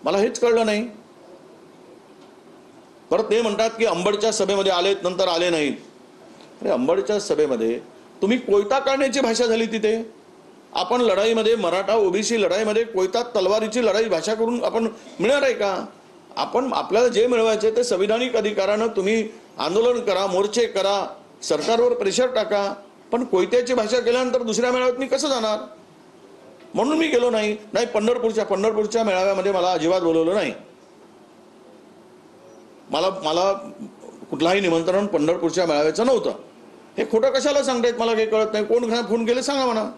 मला हेच कळलं नाही. परत ते म्हणतात की अंबडच्या सभेमध्ये आलेत, नंतर आले नाहीत. अरे अंबडच्या सभेमध्ये तुम्ही कोयता काढण्याची भाषा झाली तिथे. आपण लढाईमध्ये, मराठा ओबीसी लढाईमध्ये कोयता तलवारीची लढाई भाषा करून आपण मिळणार आहे का? आपण आपल्याला जे मिळवायचे ते संविधानिक अधिकारानं तुम्ही आंदोलन करा, मोर्चे करा, सरकारवर प्रेशर टाका. पण कोयत्याची भाषा केल्यानंतर दुसऱ्या मेळाव्यात मी कसं जाणार? म्हणून मी गेलो नाही. पंढरपूरच्या मेळाव्यामध्ये मला अजिबात बोलवलं नाही. मला कुठलाही निमंत्रण पंढरपूरच्या मेळाव्याचं नव्हतं. हे खोटं कशाला सांगतायत मला काही कळत नाही. कोण फोन केले सांगा म्हणा.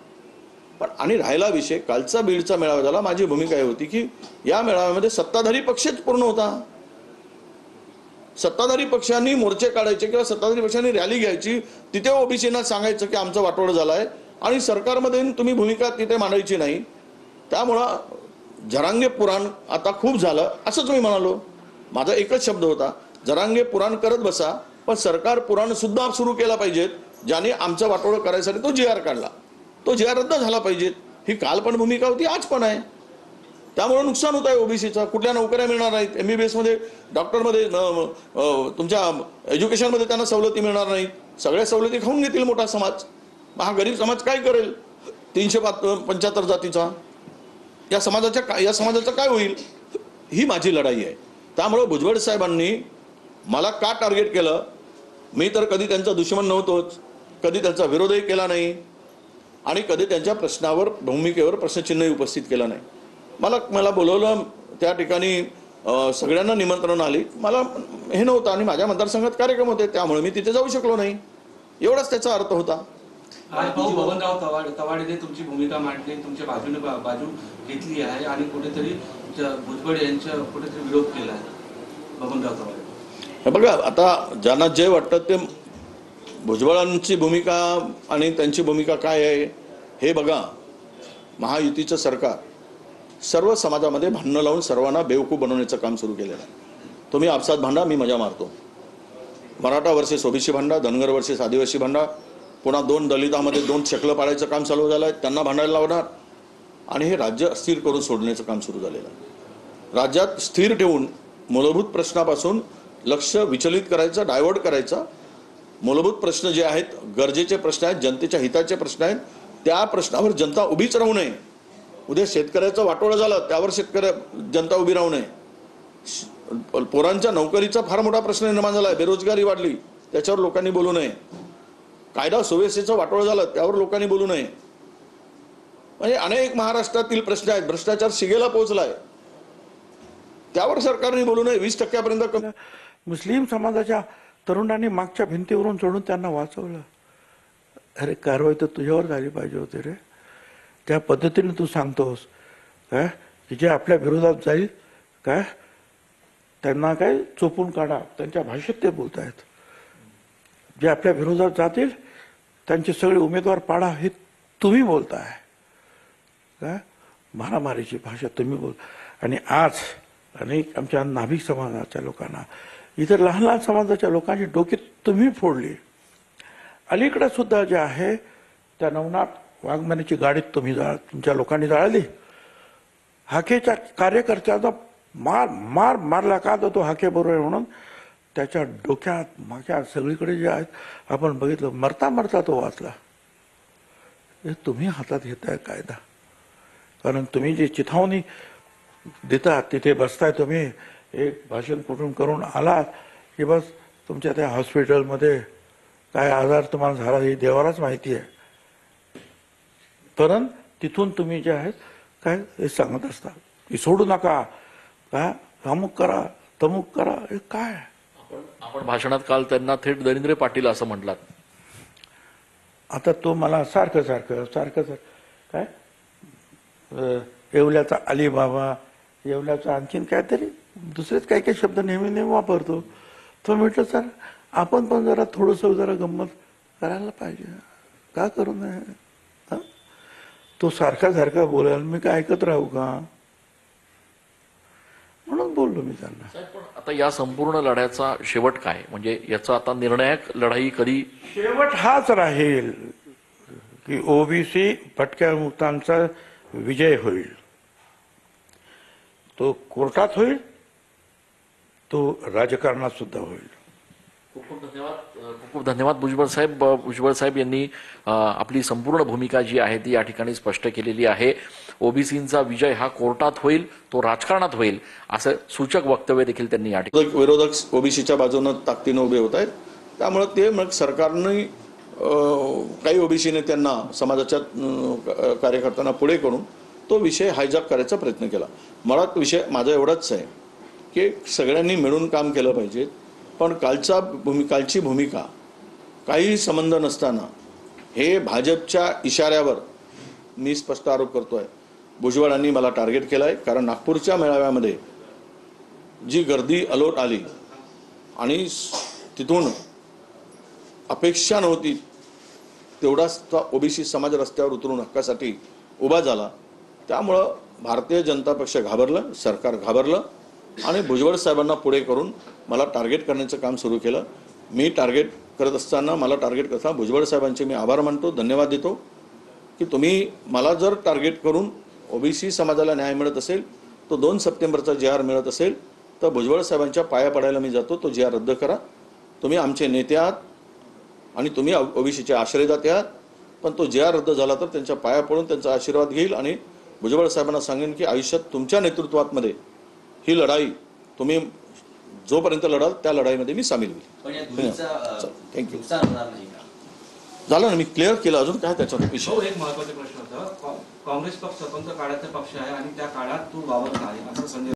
पण आणि राहिला विषय कालचा बीडचा मेळावा झाला. माझी भूमिका ही होती की या मेळाव्यामध्ये सत्ताधारी पक्षच पूर्ण होता. सत्ताधारी पक्षांनी मोर्चे काढायचे किंवा सत्ताधारी पक्षांनी रॅली घ्यायची, तिथे ओबीसीना सांगायचं की आमचं वाटोळं झालंय आणि सरकारमध्ये तुम्ही भूमिका तिथे मांडायची नाही. त्यामुळं जरांगे पुराण आता खूप झालं असंच मी म्हणालो. माझा एकच शब्द होता, जरांगे पुराण करत बसा, पण सरकार पुराण सुद्धा सुरू केला पाहिजेत. ज्याने आमचं वाटोळं करायसाठी तो GR काढला, तो GR रद्द झाला पाहिजेत. ही काल पण भूमिका होती, आज पण आहे. त्यामुळे नुकसान होत आहे ओबीसीचं. कुठल्या नोकऱ्या मिळणार नाहीत. MBBS मध्ये, डॉक्टरमध्ये, तुमच्या एज्युकेशनमध्ये त्यांना सवलती मिळणार नाहीत. सगळ्या सवलती खाऊन घेतील मोठा समाज. हा गरीब समाज काय करेल? 375 जातीचा या समाजाचं काय होईल? ही माझी लढाई आहे. त्यामुळे भुजबळ साहेबांनी मला का टार्गेट केलं? मी तर कधी त्यांचा दुश्मन नव्हतोच, कधी त्यांचा विरोधही केला नाही आणि कधी त्यांच्या प्रश्नावर, भूमिकेवर प्रश्नचिन्हही उपस्थित केलं नाही. मला बोलवलं त्या ठिकाणी, सगळ्यांना निमंत्रण आली. मला हे नव्हतं आणि माझ्या मतदारसंघात कार्यक्रम होते, त्यामुळे मी तिथे जाऊ शकलो नाही. एवढाच त्याचा अर्थ होता. बबनराव तवाडेने तुमची भूमिका मांडली, तुमच्या बाजूने बाजू घेतली आहे आणि कुठेतरी भुजबळ यांच्या कुठेतरी विरोध केला आहे बबनराव तवाडे. बघा, आता ज्यांना जे वाटतं ते, भुजबळांची भूमिका आणि त्यांची भूमिका काय आहे हे बघा. महायुतीचं सरकार सर्व समाजामध्ये भांडणं लावून सर्वांना बेवकूफ बनवण्याचं काम सुरू केलेलं आहे. तुम्ही आपसात भांडा, मी मजा मारतो. मराठा वर्सेस ओबीसी भांडा, धनगर वर्सेस आदिवासी भांडा, पुन्हा 2 दलितांमध्ये 2 शकलं पाडायचं काम चालू झालं आहे, त्यांना भांडायला लावणार आणि हे राज्य अस्थिर करून सोडण्याचं काम सुरू झालेलं आहे. राज्यात स्थिर ठेवून मूलभूत प्रश्नापासून लक्ष विचलित करायचं, डायव्हर्ट करायचं. मूलभूत प्रश्न जे आहेत, गरजेचे प्रश्न आहेत, जनतेच्या हिताचे प्रश्न आहेत, त्या प्रश्नावर जनता उभीच राहू नये. उद्या शेतकऱ्याचं वाटोळं झालं, त्यावर जनता उभी राहू नये. पोरांच्या नोकरीचा फार मोठा प्रश्न निर्माण झाला आहे, बेरोजगारी वाढली, त्याच्यावर लोकांनी बोलू नये. कायदा सुव्यवस्थेचं वाटोळं झालं, त्यावर लोकांनी बोलू नये. म्हणजे अनेक महाराष्ट्रातील प्रश्न आहेत. भ्रष्टाचार शिगेला पोहोचलाय, त्यावर सरकारने बोलू नये. 20% कमी. मुस्लिम समाजाच्या तरुणांनी मागच्या भिंतीवरून चढून त्यांना वाचवलं. अरे कारवाई तर तुझ्यावर झाली पाहिजे होती रे. त्या पद्धतीने तू सांगतोस काय की जे आपल्या विरोधात जाईल काय त्यांना काय चोपून काढा, त्यांच्या भाषेत ते बोलत आहेत. जे आपल्या विरोधात जातील त्यांचे सगळे उमेदवार पाडा, हे तुम्ही बोलताय काय. मारामारीची भाषा तुम्ही बोल. आणि आज अनेक आमच्या नाभिक समाजाच्या लोकांना, इतर लहान लहान समाजाच्या लोकांची डोकी तुम्ही फोडली. अलीकडे सुद्धा जे आहे त्या नवनाथ वाघमारेची गाडीत तुमच्या लोकांनी जाळली. हाकेच्या कार्यकर्त्याचा मारला का तो हाके बरोबर आहे म्हणून त्याच्या डोक्यात माक्या सगळीकडे जे आहेत आपण बघितलं. मरता मरता तो वाचला. हे तुम्ही हातात घेताय कायदा. कारण तुम्ही जे चिथावणी देतात तिथे बसताय, तुम्ही एक भाषण कुठून करून आलात की बस तुमच्या त्या हॉस्पिटलमध्ये काय आजार तुम्हाला झाला हे देवालाच माहिती आहे. परंतु तिथून तुम्ही जे आहेत काय हे सांगत असता की सोडू नका, काय अमुक करा तमुक करा. हे काय आपण भाषणात काल त्यांना थेट दरिंद्रे पाटील असं म्हटलात. आता तो मला सारखं काय येवल्याचा अलीबाबा, येवल्याचा आणखीन काहीतरी दुसरेच काही शब्द नेहमी वापरतो. तो म्हटलं सर आपण पण जरा थोडंसं जरा गंमत करायला पाहिजे, का करू नये. तो सारखा बोलायला मी काय ऐकत राहू का, म्हणून बोललो मी त्यांना. आता या संपूर्ण लढ्याचा शेवट काय, म्हणजे याचा आता निर्णायक लढाई कधी? शेवट हाच राहील की ओबीसी भटक्या मुक्तांचा विजय होईल. तो कोर्टात होईल, तो राजकारणात सुद्धा होईल. खूप खूप धन्यवाद. खूप खूप धन्यवाद भुजबळ साहेब. भुजबळ साहेब यांनी आपली संपूर्ण भूमिका जी आहे ती या ठिकाणी स्पष्ट केलेली आहे. ओबीसींचा विजय हा कोर्टात होईल, तो राजकारणात होईल, असं सूचक वक्तव्य देखील त्यांनी या ठिकाणी. विरोधक ओबीसीच्या बाजूनं ताकदीनं उभे होत आहेत. त्यामुळे ते मग सरकारने काही ओबीसी नेत्यांना समाजाच्या कार्यकर्त्यांना पुढे करून तो विषय हायजॅक करायचा प्रयत्न केला. मला विषय माझा एवढाच आहे की सगळ्यांनी मिळून काम केलं पाहिजे. पण कालची भूमिका काही संबंध नसताना हे भाजपच्या इशाऱ्यावर मी स्पष्ट आरोप करतोय. भुजबळांनी मला टार्गेट केलाय, कारण नागपूरच्या मेळाव्यामध्ये जी गर्दी अलोट आली आणि तिथून अपेक्षा नव्हती तेवढाच ओबीसी समाज रस्त्यावर उतरून हक्कासाठी उभा झाला. त्यामुळं भारतीय जनता पक्ष घाबरलं, सरकार घाबरलं आणि भुजबळ साहेबांना पुढे करून मला टार्गेट करण्याचं काम सुरू केलं. मी टार्गेट करत असताना मला टार्गेट करताना भुजबळ साहेबांचे मी आभार मानतो, धन्यवाद देतो की तुम्ही मला जर टार्गेट करून ओबीसी समाजाला न्याय मिळत असेल, तो 2 सप्टेंबरचा JR मिळत असेल तर भुजबळ साहेबांच्या पाया पडायला मी जातो. तो JR रद्द करा. तुम्ही आमचे नेते आहात आणि तुम्ही ओबीसीचे आश्रयदाते आहात. पण तो JR रद्द झाला तर त्यांच्या पाया पडून त्यांचा आशीर्वाद घेईल आणि भुजबळ साहेबांना सांगेन की आयुष्यात तुमच्या नेतृत्वामध्ये ही लढाई तुम्ही जोपर्यंत लढाल त्या लढाईमध्ये मी सामील होईल. थँक्यू. झालं ना, मी क्लिअर केलं. अजून काय त्याच्यावर विषय? तो एक महत्त्वाचा प्रश्न होता. काँग्रेस पक्ष स्वतंत्र काळाचा पक्ष आहे आणि त्या काळात तू वावरला आहे असं संजय